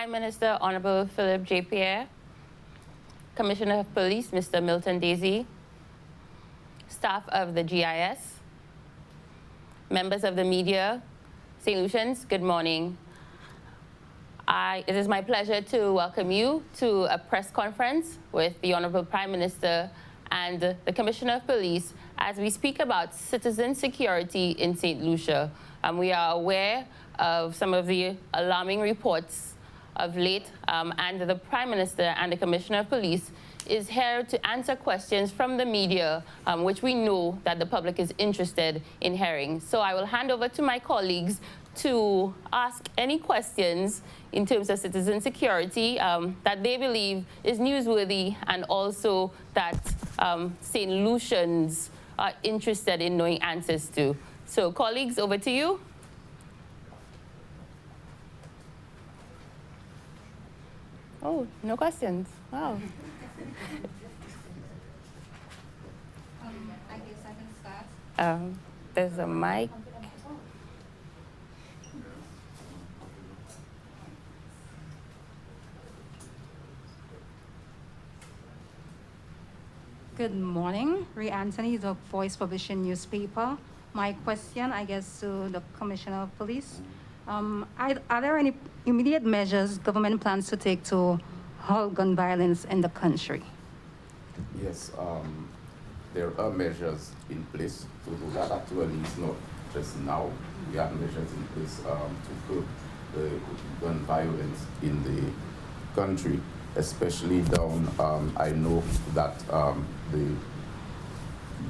Prime Minister Honorable Philip J. Pierre, Commissioner of Police Mr. Milton Daisy, staff of the GIS, members of the media, St. Lucians, good morning. It is my pleasure to welcome you to a press conference with the Honorable Prime Minister and the Commissioner of Police as we speak about citizen security in St. Lucia. We are aware of some of the alarming reports of late, and the Prime Minister and the Commissioner of Police is here to answer questions from the media, which we know that the public is interested in hearing. So I will hand over to my colleagues to ask any questions in terms of citizen security that they believe is newsworthy and also that St. Lucians are interested in knowing answers to. So colleagues, over to you. Oh, no questions. Wow. I guess I can start. There's a mic. Good morning. Ray Anthony, the Voice Publishing newspaper. My question, I guess, to the Commissioner of Police. Are there any immediate measures government plans to take to halt gun violence in the country? Yes, there are measures in place to do that. Actually, it's not just now. We have measures in place to curb the gun violence in the country, especially down. I know that the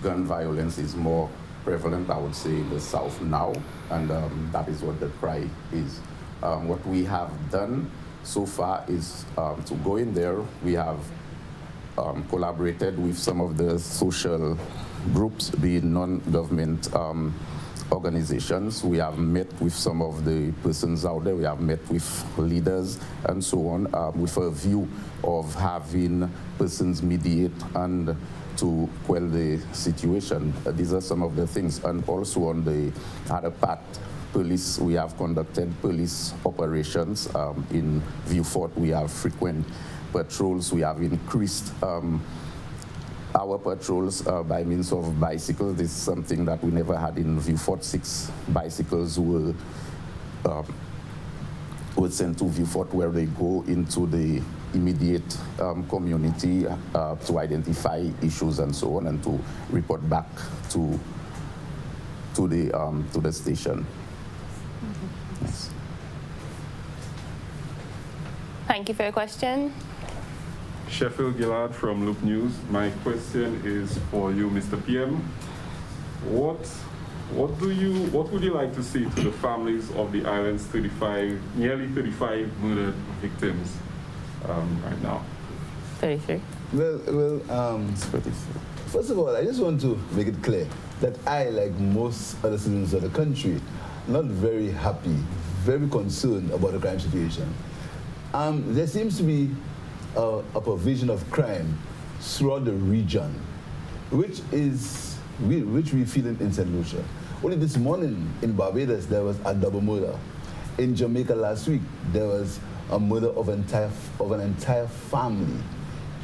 gun violence is more prevalent, I would say, in the South now, and that is what the cry is. What we have done so far is to go in there. We have collaborated with some of the social groups, the non-government organizations. We have met with some of the persons out there. We have met with leaders and so on, with a view of having persons mediate and to quell the situation. These are some of the things. And also on the other part, police, we have conducted police operations. In Vieux Fort, we have frequent patrols. We have increased our patrols by means of bicycles. This is something that we never had in Vieux Fort. 6 bicycles were sent to Vieux Fort, where they go into the immediate community to identify issues and so on, and to report back to the station. Mm-hmm. Yes. Thank you for your question. Sheffield Gillard from Loop News. My question is for you, Mr. PM. What would you like to say to the families of the island's nearly 35 murdered victims right now? 33. First of all, I just want to make it clear that I, like most other citizens of the country, not very happy, very concerned about the crime situation. There seems to be a provision of crime throughout the region, which we feel in St. Lucia. Only this morning in Barbados, there was a double murder. In Jamaica last week, there was a murder of an entire family.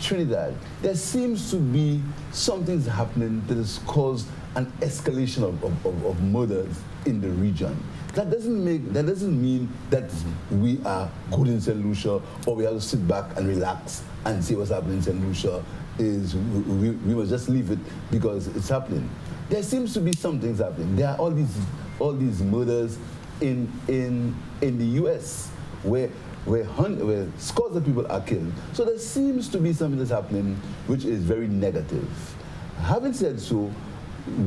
Trinidad, there seems to be something happening that has caused an escalation of murders in the region. That doesn't mean that we are good in St. Lucia, or we have to sit back and relax and see what's happening in St. Lucia. We must just leave it because it's happening. There seems to be some things happening. There are all these murders in the U.S. where scores of people are killed. So there seems to be something that's happening which is very negative. Having said so,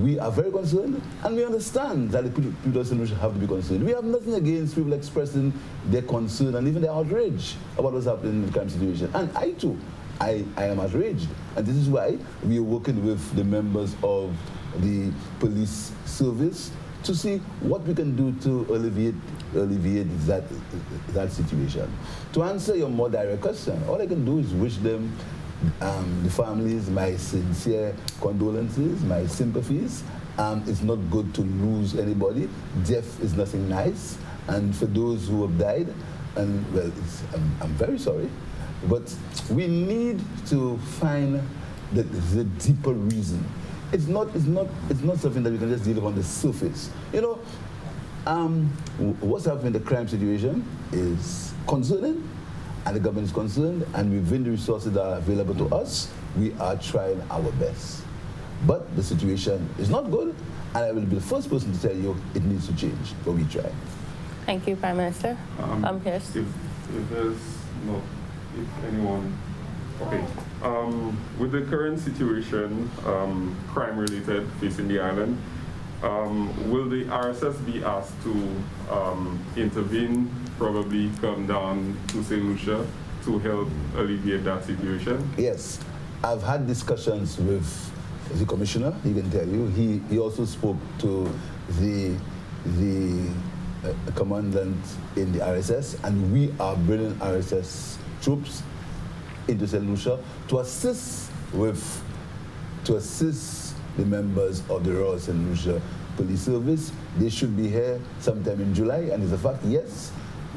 we are very concerned, and we understand that the people of St. Lucia have to be concerned. We have nothing against people expressing their concern and even their outrage about what's happening in the crime situation. And I too, I am outraged. And this is why we are working with the members of the police service to see what we can do to alleviate that situation. To answer your more direct question, all I can do is wish them, the families, my sincere condolences, my sympathies. It's not good to lose anybody. Death is nothing nice. And for those who have died, and well, I'm very sorry, but we need to find the deeper reason. It's not something that we can just deal with on the surface. You know, what's happening in the crime situation is concerning, and the government is concerned, and within the resources that are available to us, we are trying our best. But the situation is not good, and I will be the first person to tell you it needs to change, but we try. Thank you, Prime Minister. Yes. If there's no, if anyone, okay. With the current situation, crime-related facing the island, will the RSS be asked to intervene, probably come down to St. Lucia to help alleviate that situation? Yes, I've had discussions with the commissioner. He can tell you. He also spoke to the commandant in the RSS, and we are bringing RSS troops into St. Lucia to assist the members of the Royal St. Lucia Police Service. They should be here sometime in July, and it's a fact, yes,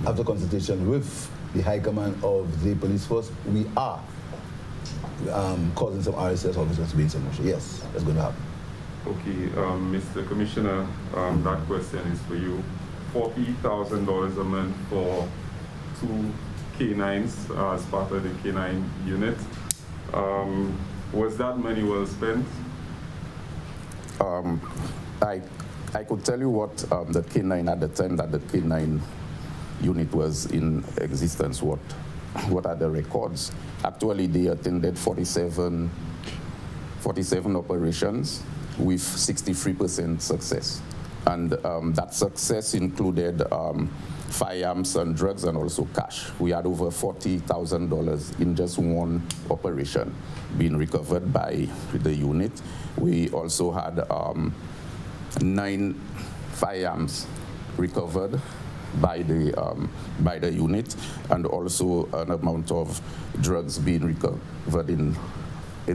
after consultation with the High Command of the police force, we are causing some RSS officers to be in St. Lucia. Yes, that's going to happen. Okay, Mr. Commissioner, that question is for you. $40,000 a month for 2 K9s as part of the K9 unit. Was that money well spent? I could tell you what the K9 at the time that the K9 unit was in existence, what are the records. Actually, they attended 47 operations with 63% success. And that success included firearms and drugs and also cash. We had over $40,000 in just one operation being recovered by the unit. We also had 9 firearms recovered by the unit, and also an amount of drugs being recovered in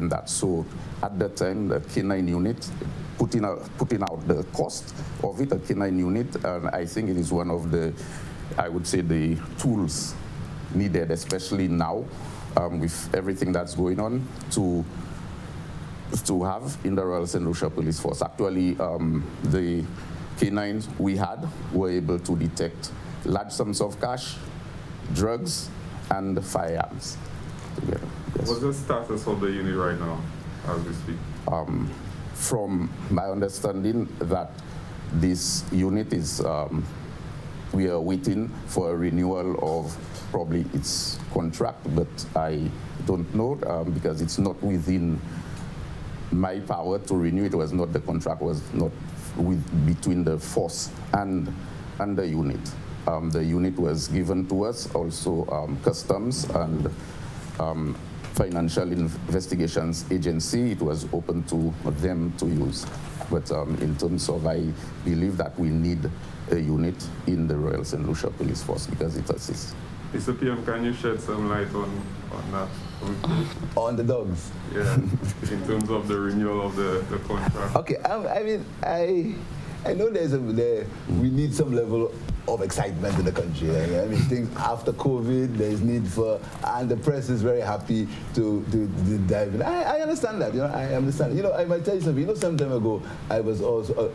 that. So at that time, the K9 unit, putting out the cost of it, a K9 unit, and I think it is one of the, I would say, the tools needed, especially now with everything that's going on, to have in the Royal St. Lucia Police Force. Actually, the K9s we had were able to detect large sums of cash, drugs, and firearms together. Yes. What's the status of the unit right now, as we speak? From my understanding, that this unit is, we are waiting for a renewal of probably its contract, but I don't know because it's not within my power to renew. It was not, the contract was not between the force and the unit. The unit was given to us, also customs and Financial Investigations Agency. It was open to them to use. But in terms of, I believe that we need a unit in the Royal St. Lucia Police Force because it assists. Mr. PM, can you shed some light on that? On the dogs? Yeah, in terms of the renewal of the contract. Okay, I mean, I know we need some level of excitement in the country. I mean, things after COVID, there is need for, and the press is very happy to dive in. I understand that, I understand. I might tell you something. Some time ago, I was a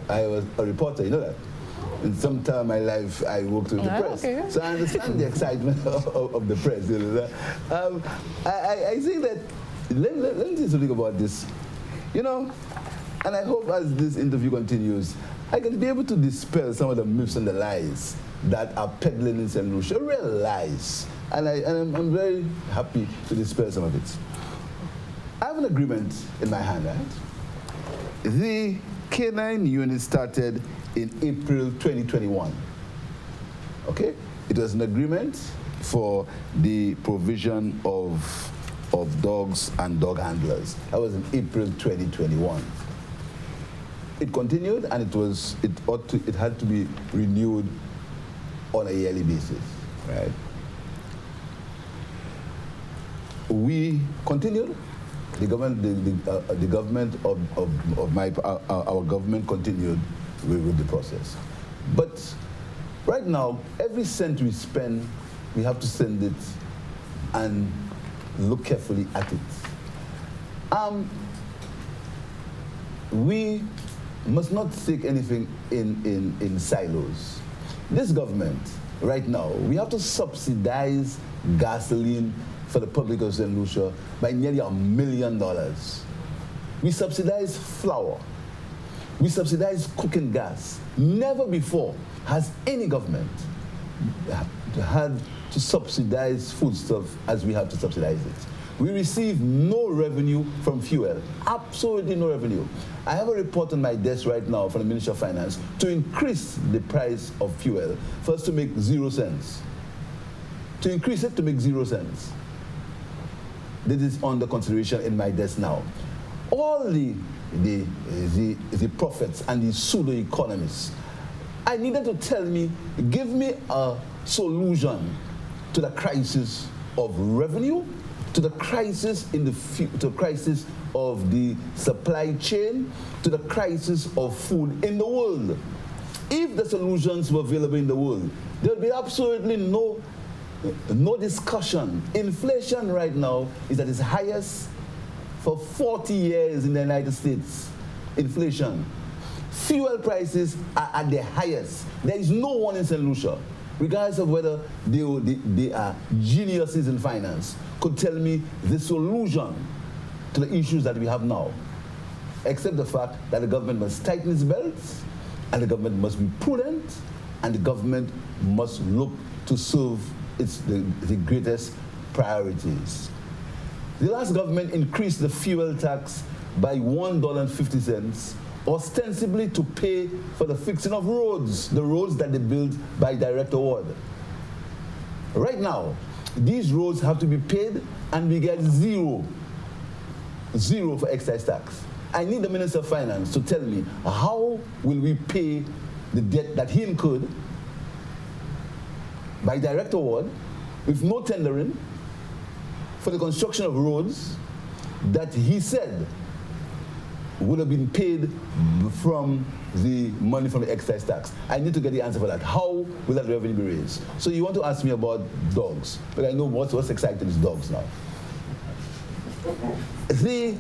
reporter, you know that? In some time in my life, I worked with the press. Okay. So I understand the excitement of the press. I think that, let me say something about this. And I hope as this interview continues, I can be able to dispel some of the myths and the lies that are peddling in St. Lucia, real lies. And I'm very happy to dispel some of it. I have an agreement in my hand, right? The K9 unit started in April 2021. Okay? It was an agreement for the provision of dogs and dog handlers. That was in April 2021. It continued, and it had to be renewed on a yearly basis, right? We continued. The government our government continued with the process. But right now, every cent we spend we have to send it and look carefully at it. We must not take anything in silos. This government, right now, we have to subsidize gasoline for the public of St. Lucia by nearly $1 million. We subsidize flour. We subsidize cooking gas. Never before has any government had to subsidize foodstuff as we have to subsidize it. We receive no revenue from fuel, absolutely no revenue. I have a report on my desk right now from the Ministry of Finance to increase the price of fuel for us to make 0 cents. To increase it to make 0 cents. This is under consideration in my desk now. All the prophets and the pseudo-economists, I need them to tell me, give me a solution to the crisis of revenue, to the crisis to the crisis of the supply chain, to the crisis of food in the world. If the solutions were available in the world, there would be absolutely no discussion. Inflation right now is at its highest for 40 years in the United States. Inflation. Fuel prices are at their highest. There is no one in St. Lucia, regardless of whether they are geniuses in finance, could tell me the solution to the issues that we have now, except the fact that the government must tighten its belts, and the government must be prudent, and the government must look to serve the greatest priorities. The last government increased the fuel tax by $1.50, ostensibly to pay for the fixing of roads, the roads that they built by direct award. Right now, these roads have to be paid, and we get zero for excise tax. I need the Minister of Finance to tell me, how will we pay the debt that he incurred by direct award with no tendering for the construction of roads that he said would have been paid from the money from the excise tax? I need to get the answer for that. How will that revenue be raised? So you want to ask me about dogs, but I know what's exciting is dogs now. The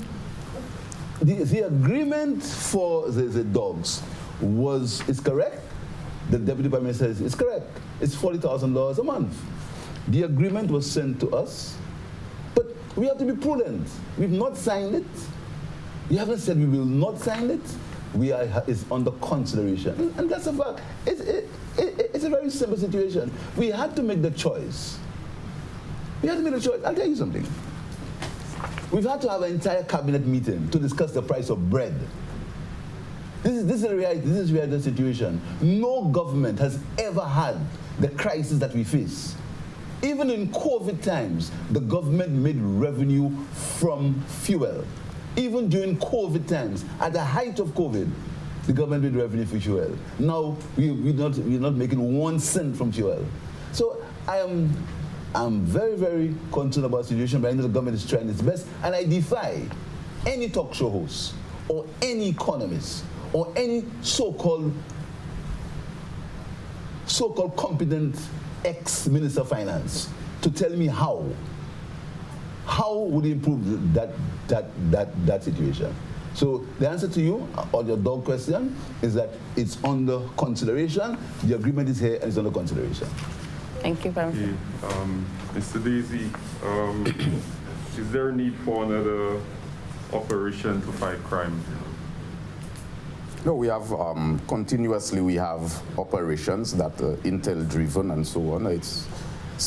agreement for the dogs is correct. The Deputy Prime Minister says it's correct. It's $40,000 a month. The agreement was sent to us, but we have to be prudent. We've not signed it. You haven't said we will not sign it. It's under consideration. And that's a fact. It's a very simple situation. We had to make the choice. We had to make the choice. I'll tell you something. We've had to have an entire cabinet meeting to discuss the price of bread. This is the reality. This is the reality situation. No government has ever had the crisis that we face. Even in COVID times, the government made revenue from fuel. Even during COVID times, at the height of COVID, the government made revenue for fuel. Now, we're not making 1 cent from fuel. So I'm very, very concerned about the situation, but I know the government is trying its best, and I defy any talk show host or any economist or any so-called competent ex-Minister of Finance to tell me how would it improve that situation. So the answer to you on your dog question is that it's under consideration. The agreement is here and it's under consideration. Thank you, Prime Minister. Mr. Daisy, is there a need for another operation to fight crime? No, we have continuously we have operations that are intel-driven and so on. It's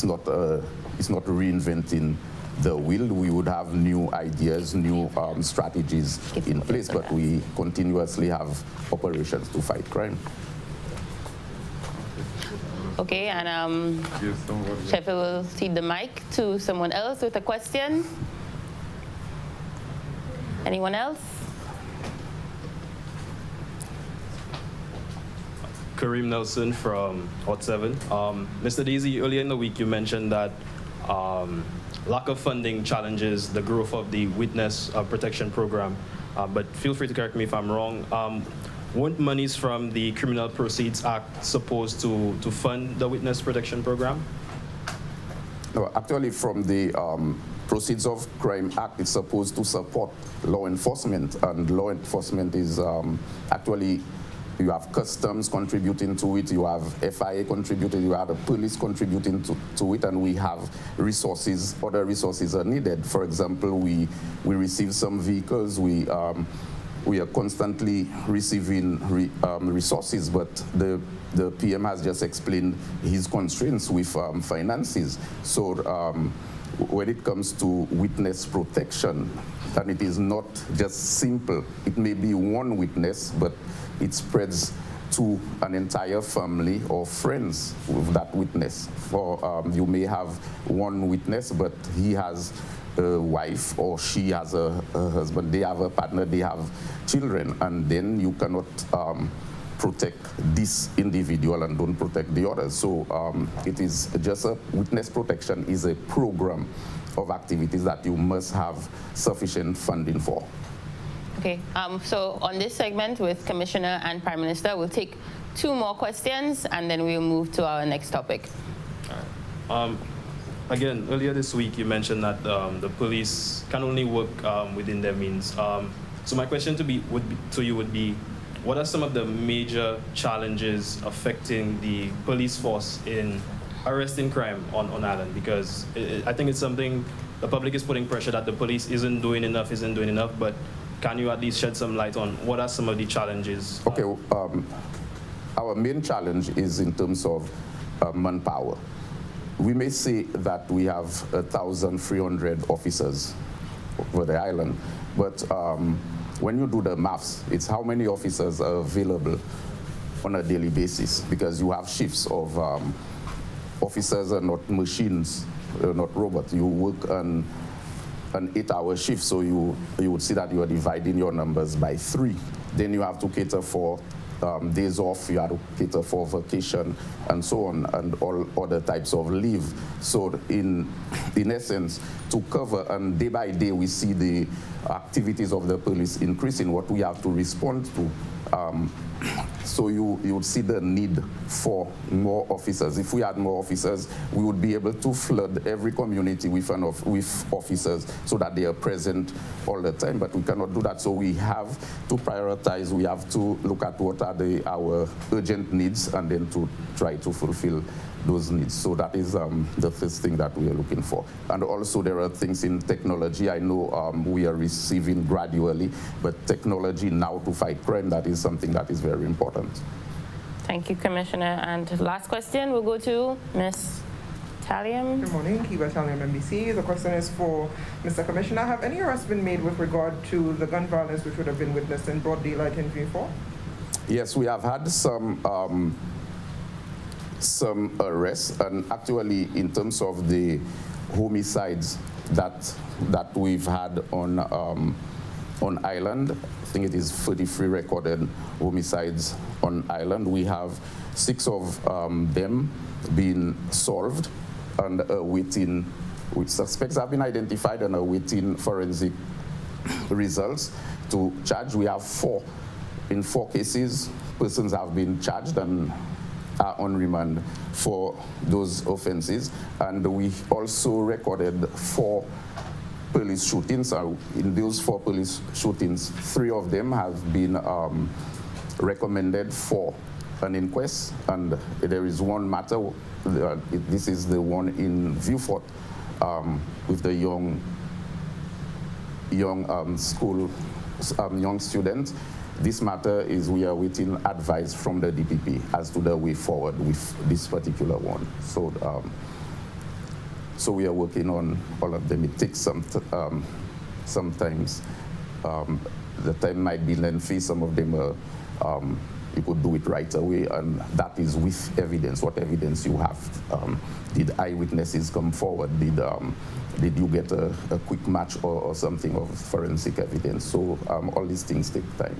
not reinventing the wheel. We would have new ideas, new strategies in place, but we continuously have operations to fight crime. Okay, and Sheffield will cede the mic to someone else with a question. Anyone else? Kareem Nelson from Hot 7. Mr. Daisy, earlier in the week you mentioned that lack of funding challenges the growth of the Witness Protection Program, but feel free to correct me if I'm wrong. Weren't monies from the Criminal Proceeds Act supposed to fund the Witness Protection Program? Actually, from the Proceeds of Crime Act, it's supposed to support law enforcement, and law enforcement is actually, you have customs contributing to it, you have FIA contributing, you have the police contributing to it, and we have resources, other resources are needed. For example, we receive some vehicles, we are constantly receiving resources, but the PM has just explained his constraints with finances. So when it comes to witness protection, and it is not just simple. It may be one witness, but it spreads to an entire family or friends with that witness. For you may have one witness, but he has a wife or she has a husband, they have a partner, they have children, and then you cannot protect this individual and don't protect the others. So it is just witness protection is a program of activities that you must have sufficient funding for. Okay, so on this segment with Commissioner and Prime Minister, we'll take 2 more questions and then we'll move to our next topic. Again, earlier this week you mentioned that the police can only work within their means. So my question to you would be, what are some of the major challenges affecting the police force in arresting crime on Island? Because I think it's something the public is putting pressure that the police isn't doing enough, but can you at least shed some light on what are some of the challenges? Okay, our main challenge is in terms of manpower. We may say that we have 1,300 officers over the island, but when you do the maths, it's how many officers are available on a daily basis, because you have shifts of officers are not machines, not robots. You work on an 8-hour shift, so you would see that you are dividing your numbers by 3. Then you have to cater for days off, you have to cater for vacation, and so on, and all other types of leave. So in essence, to cover, and day by day we see the activities of the police increasing, what we have to respond to. So you would see the need for more officers. If we had more officers, we would be able to flood every community with officers so that they are present all the time, but we cannot do that. So we have to prioritize, we have to look at what are our urgent needs and then to try to fulfill those needs. So that is the first thing that we are looking for. And also there are things in technology. I know we are receiving gradually, but technology now to fight crime, that is something that is very important. Thank you, Commissioner. And last question will go to Ms. Taliam. Good morning, Kiba Taliam, MBC. The question is for Mr. Commissioner. Have any arrests been made with regard to the gun violence which would have been witnessed in broad daylight in V4? Yes, we have had some arrests, and actually in terms of the homicides that we've had on Island, I think it is 33 recorded homicides on Island. We have 6 of them being solved and waiting, with suspects have been identified and are waiting forensic results to charge. We have 4. In 4 cases, persons have been charged and are on remand for those offenses. And we also recorded 4 police shootings. In those 4 police shootings, 3 of them have been recommended for an inquest, and there is one matter, this is the one in Viewfort with the young students. This matter is, we are waiting advice from the DPP as to the way forward with this particular one. So we are working on all of them. It takes sometimes the time might be lengthy. Some of them are, you could do it right away, and that is with evidence. What evidence you have? Did eyewitnesses come forward? Did you get a quick match or something of forensic evidence? So all these things take time.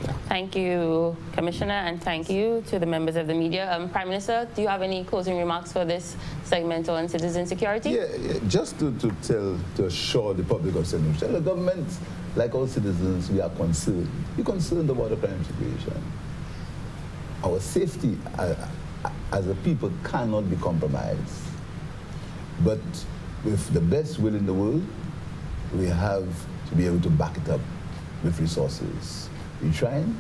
Yeah. Thank you, Commissioner, and thank you to the members of the media. Prime Minister, do you have any closing remarks for this segment on citizen security? Yeah, just to assure the public of St. Lucia, the government, like all citizens, we are concerned. We're concerned about the crime situation. Our safety as a people cannot be compromised. But with the best will in the world, we have to be able to back it up with resources. We're trying.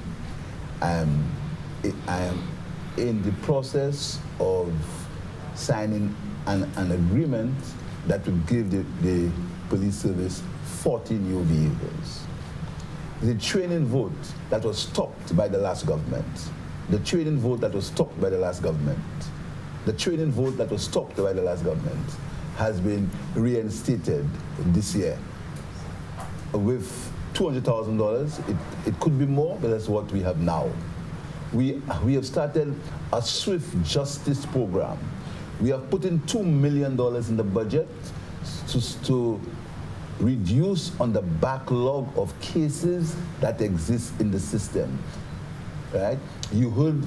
I am in the process of signing an agreement that will give the police service 40 new vehicles. The training vote that was stopped by the last government, the training vote that was stopped by the last government, the training vote that was stopped by the last government has been reinstated this year with $200,000. It could be more, but that's what we have now. We have started a swift justice program. We have put in $2 million in the budget to reduce on the backlog of cases that exist in the system. Right? You heard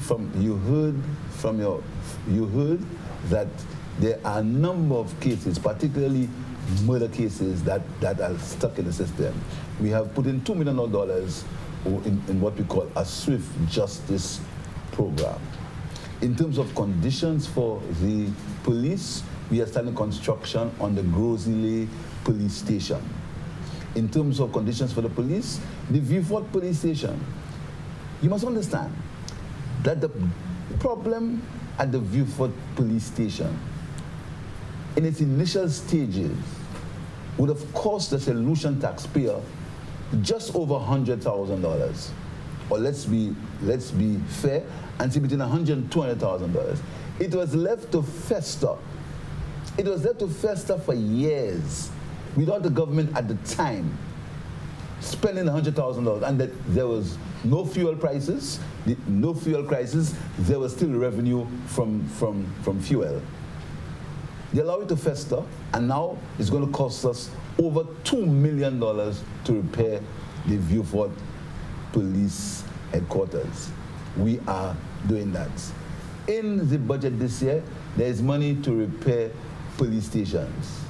that there are a number of cases, particularly murder cases that are stuck in the system. We have put in $2 million in what we call a swift justice program. In terms of conditions for the police, we are starting construction on the Grosley police station. In terms of conditions for the police, the Viewfort police station, you must understand that the problem at the Viewfort police station in its initial stages would have cost the St. Lucian taxpayer just over $100,000. Or let's be fair and say between $100,000 and $200,000. It was left to fester. It was left to fester for years without the government at the time spending $100,000, and that there was no fuel prices, no fuel crisis. There was still revenue from fuel. They allow it to fester, and now it's going to cost us over $2 million to repair the Viewfort Police Headquarters. We are doing that. In the budget this year, there is money to repair police stations.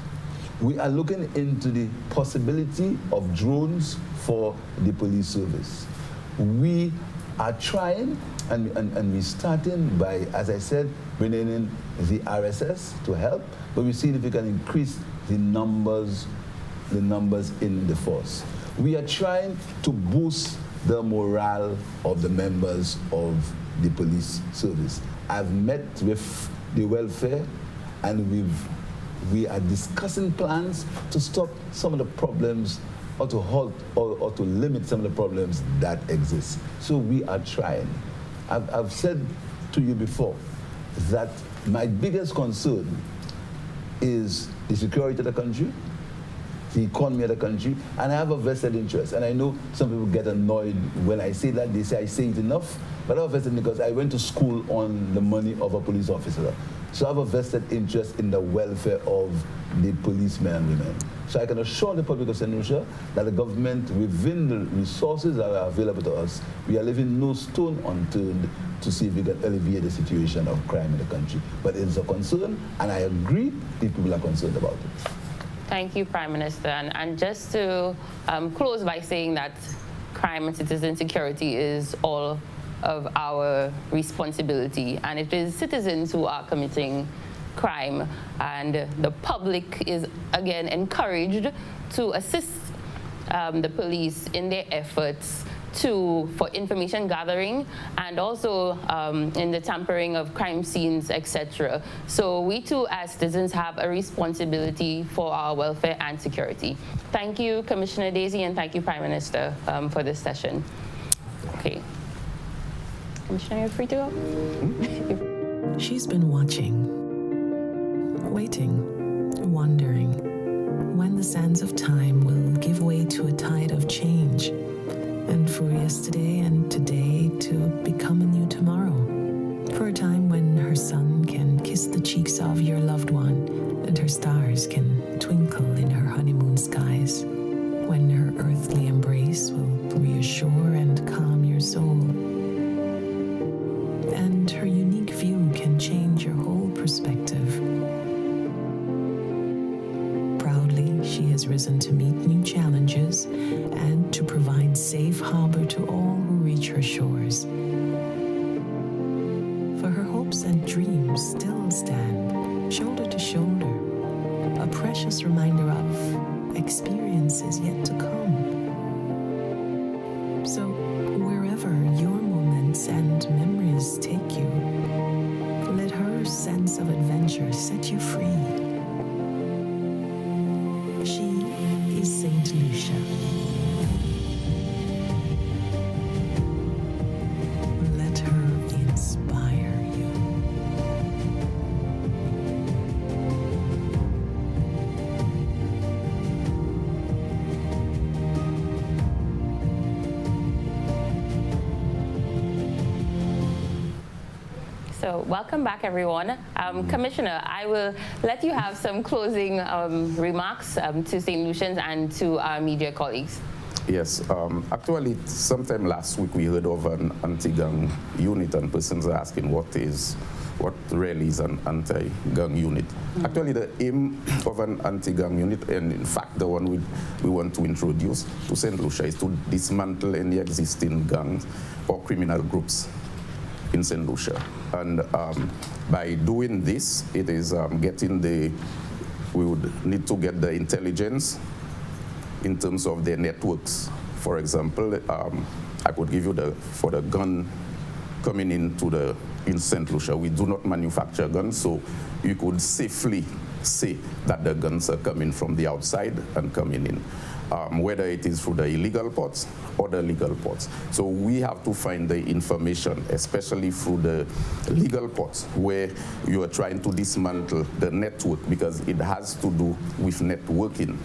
We are looking into the possibility of drones for the police service. We are trying, and we're starting by, as I said, bringing in the RSS to help, but we're seeing if we can increase the numbers in the force. We are trying to boost the morale of the members of the police service. I've met with the welfare, and we are discussing plans to stop some of the problems, or to halt or to limit some of the problems that exist. So we are trying. I've said to you before that my biggest concern is the security of the country, the economy of the country, and I have a vested interest. And I know some people get annoyed when I say that. They say I say it enough, but I have a vested because I went to school on the money of a police officer. So I have a vested interest in the welfare of the policemen and women. So I can assure the public of St. Lucia that the government, within the resources that are available to us, we are leaving no stone unturned to see if we can alleviate the situation of crime in the country. But it is a concern, and I agree people are concerned about it. Thank you, Prime Minister. And just to close by saying that crime and citizen security is all of our responsibility, and it is citizens who are committing crime, and the public is again encouraged to assist the police in their efforts for information gathering, and also in the tampering of crime scenes, etc. So we too, as citizens, have a responsibility for our welfare and security. Thank you, Commissioner Daisy, and thank you, Prime Minister, for this session. Okay. Commissioner, you're free to go. She's been watching, waiting, wondering when the sands of time will give way to a tide of change, and for yesterday and today to become a new tomorrow. For a time when her sun can kiss the cheeks of your loved one, and her stars can twinkle in her honeymoon skies. When her earthly embrace will reassure and calm your soul. And her unique view can change your whole perspective. Proudly, she has risen to meet new challenges and to provide safe harbor to all who reach her shores. For her hopes and dreams still stand shoulder to shoulder, precious reminder of experiences yet to come. So, wherever your moments and memories take you, let her sense of adventure set you free. She is Saint Lucia. Let her inspire you. So welcome back, everyone. Commissioner, I will let you have some closing remarks to St. Lucians and to our media colleagues. Yes, actually, sometime last week we heard of an anti-gang unit, and persons are asking what really is an anti-gang unit. Actually, the aim of an anti-gang unit, and in fact the one we want to introduce to St. Lucia, is to dismantle any existing gangs or criminal groups in St. Lucia. And by doing this, it is we would need to get the intelligence in terms of their networks. For example, I could give you for the gun coming in St. Lucia, we do not manufacture guns, so you could safely say that the guns are coming from the outside and coming in, whether it is through the illegal ports or the legal ports. So we have to find the information, especially through the legal ports, where you are trying to dismantle the network, because it has to do with networking,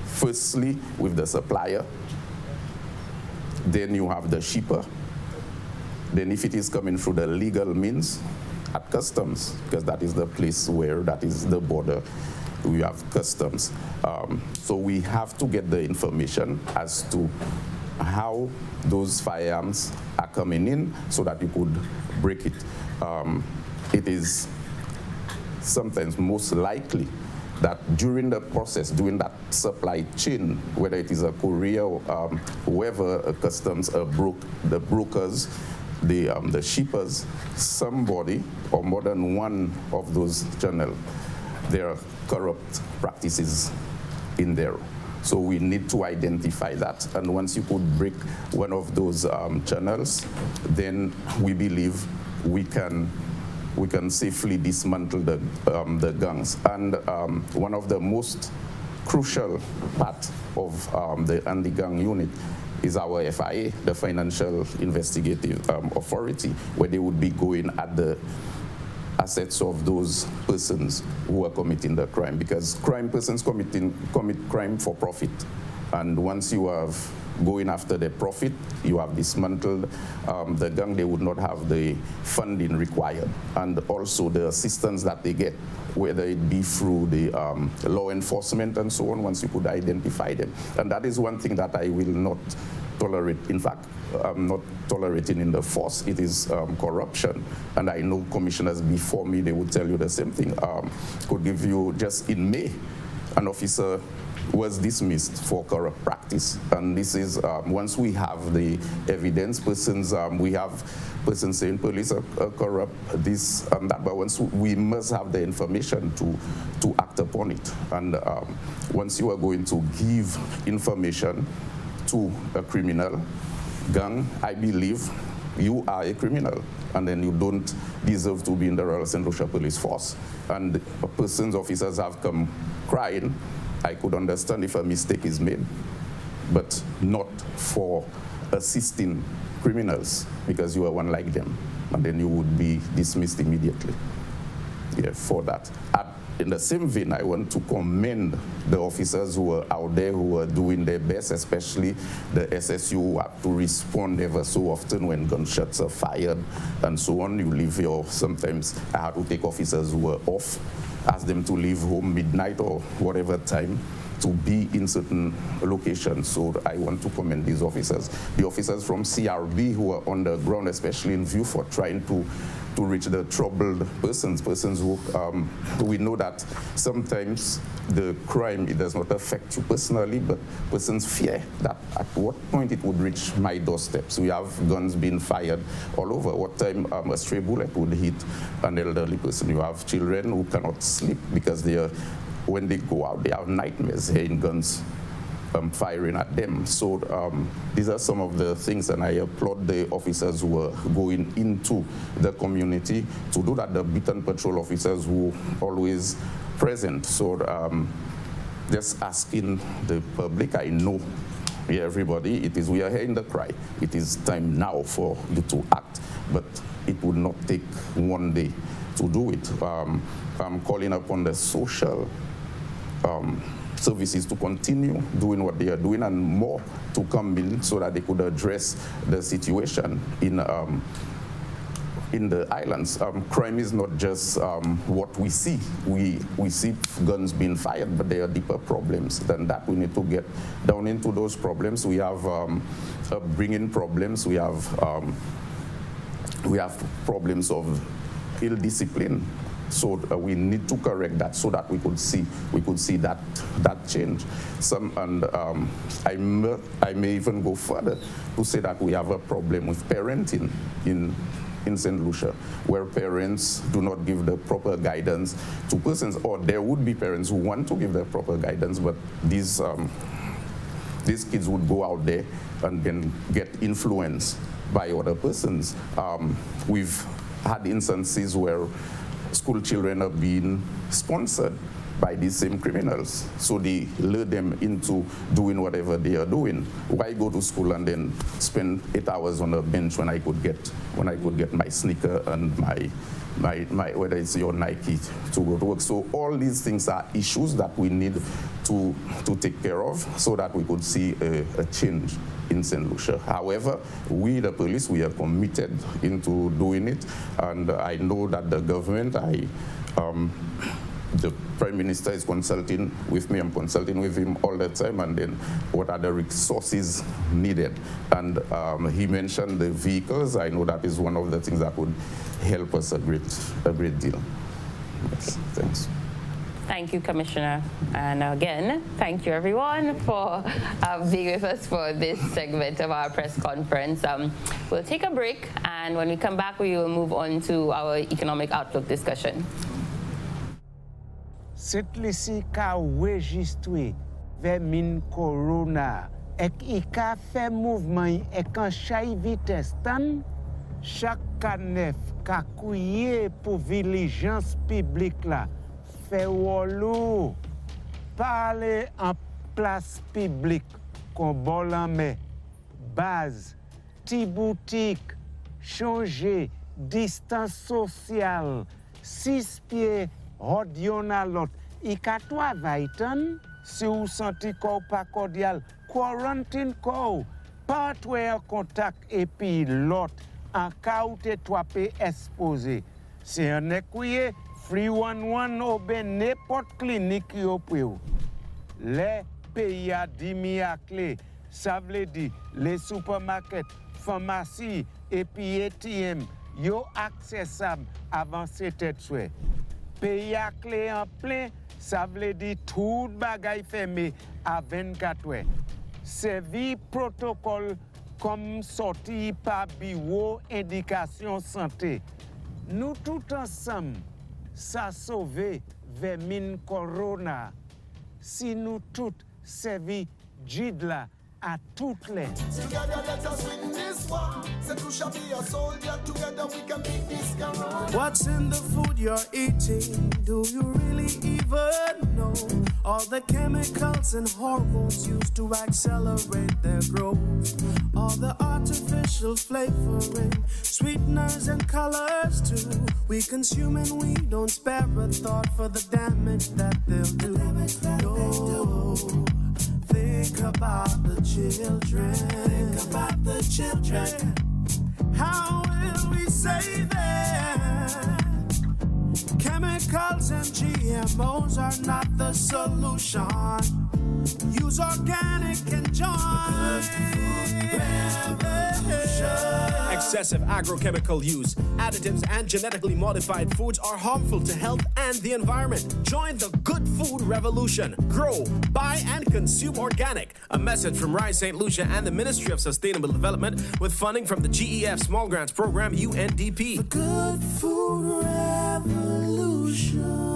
firstly with the supplier, then you have the shipper, then if it is coming through the legal means, at customs, because that is the place that is the border, we have customs. So we have to get the information as to how those firearms are coming in so that you could break it. It is sometimes most likely that during the process, during that supply chain, whether it is a courier or whoever, customs, the brokers, the shippers, somebody or more than one of those channels, there are corrupt practices in there. So we need to identify that. And once you could break one of those channels, then we believe we can safely dismantle the gangs. And one of the most crucial part of the anti-gang unit is our FIA, the Financial Investigative Authority, where they would be going at the assets of those persons who are committing the crime, because persons commit crime for profit. And once you have going after the profit, you have dismantled the gang, they would not have the funding required, and also the assistance that they get, whether it be through the law enforcement and so on, once you could identify them. And that is one thing that I will not tolerate. In fact, I'm not tolerating in the force. It is corruption. And I know commissioners before me, they would tell you the same thing. Could give you, just in May, an officer was dismissed for corrupt practice. And this is, once we have the evidence, we have persons saying police are corrupt, this and that, but once we must have the information to act upon it. And once you are going to give information to a criminal gang, I believe you are a criminal, and then you don't deserve to be in the Royal St. Lucia Police Force. And officers have come crying. I could understand if a mistake is made, but not for assisting criminals, because you are one like them, and then you would be dismissed immediately. Yeah, for that. In the same vein, I want to commend the officers who are out there, who are doing their best, especially the SSU, who have to respond ever so often when gunshots are fired and so on. You leave sometimes I had to take officers who were off, ask them to leave home midnight or whatever time, to be in certain locations. So I want to commend these officers. The officers from CRB who are on the ground, especially in Vieux-Fort, trying to reach the troubled persons who we know that sometimes the crime, it does not affect you personally, but persons fear that at what point it would reach my doorsteps. We have guns being fired all over. What time a stray bullet would hit an elderly person. You have children who cannot sleep because when they go out, they have nightmares hearing guns firing at them. So these are some of the things, and I applaud the officers who are going into the community to do that, the beat and patrol officers who are always present. So just asking the public, I know everybody, we are hearing the cry. It is time now for you to act, but it would not take one day to do it. I'm calling upon the social services to continue doing what they are doing and more to come in so that they could address the situation in the islands. Crime is not just what we see. We see guns being fired, but there are deeper problems than that. We need to get down into those problems. We have upbringing problems. We have problems of ill discipline. So we need to correct that so that we could see that change. I may even go further to say that we have a problem with parenting in St. Lucia, where parents do not give the proper guidance to persons, or there would be parents who want to give the proper guidance, but these kids would go out there and then get influenced by other persons. We've had instances where school children are being sponsored by these same criminals. So they lure them into doing whatever they are doing. Why go to school and then spend 8 hours on a bench when I could get my sneaker and my whether it's your Nike to go to work. So all these things are issues that we need to take care of so that we could see a change in St. Lucia. However, we, the police, we are committed into doing it, and I know that the government, the Prime Minister is consulting with me, I'm consulting with him all the time, and then what are the resources needed? And he mentioned the vehicles. I know that is one of the things that would help us a great deal. Yes, thanks. Thank you, Commissioner. And again, thank you everyone for being with us for this segment of our press conference. We'll take a break, and when we come back, we will move on to our economic outlook discussion. Cette lisi ka registre vers min corona ek I ka fait mouvement ek en chay vitesse tan chaque canef ka kouye pour vigilance publique la fait wolo parler en place publique kon bol en main base ti boutique changer distance sociale 6 pieds Rodyon à l'autre, I ka travail tan, si ou senti ko pas cordial, quarantine ko, pas en contact et puis l'autre, en cas où te toi pe exposé. C'est un écouye, free 11 ou ben n'importe clinique yo pou. Les pays a dimi à clé, ça veut dire les supermarkets, pharmacies et puis ATM, yo accessible avant cette souhait. Pays à clé en plein, ça veut dire tout bagay fermé à 24 heures. Servi protocole comme sorti par bureau indication santé. Nous tout ensemble, ça sauver vers mine corona. Si nous tout servi jidla à toutes les. Together let us win this war. Say to shall be a soldier. Together we can beat this corona. What's in the food you're eating? Do you really even know? All the chemicals and hormones used to accelerate their growth. All the artificial flavoring, sweeteners and colors too. We consume and we don't spare a thought for the damage that they'll do. No. Think about the children. Think about the children. How will we save them? Chemicals and GMOs are not the solution. Use organic and join. Excessive agrochemical use, additives, and genetically modified foods are harmful to health and the environment. Join the good food revolution. Grow, buy, and consume organic. A message from Rise St. Lucia and the Ministry of Sustainable Development with funding from the GEF Small Grants Program, UNDP. The good food revolution.